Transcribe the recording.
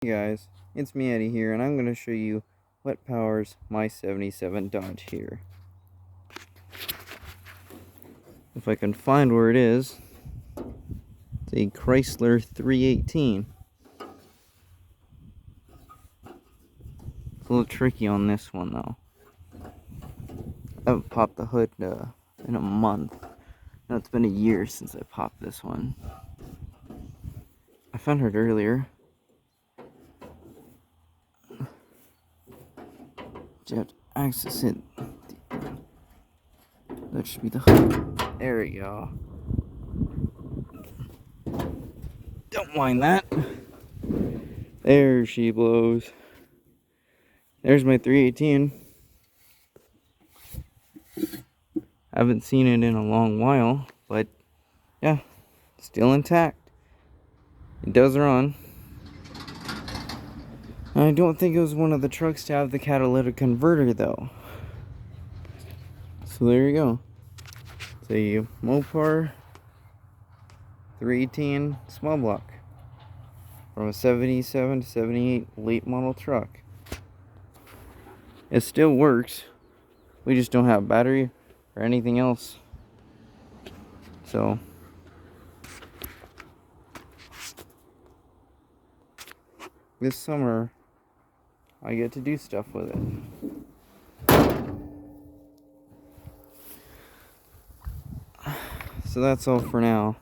Hey guys, it's me Eddie here, and I'm going to show you what powers my 77 Dodge here. If I can find where it is, it's a Chrysler 318. It's a little tricky on this one though. I haven't popped the hood in a month. No, it's been a year since I popped this one. I found it earlier. You have to access it. That should be the hood. There we go. Don't mind that. There she blows. There's my 318. I haven't seen it in a long while, but yeah, still intact. It does run. I don't think it was one of the trucks to have the catalytic converter though. So there you go. It's a Mopar 318 small block from a 77 to 78 late model truck. It still works. We just don't have battery or anything else. So this summer I get to do stuff with it. So that's all for now.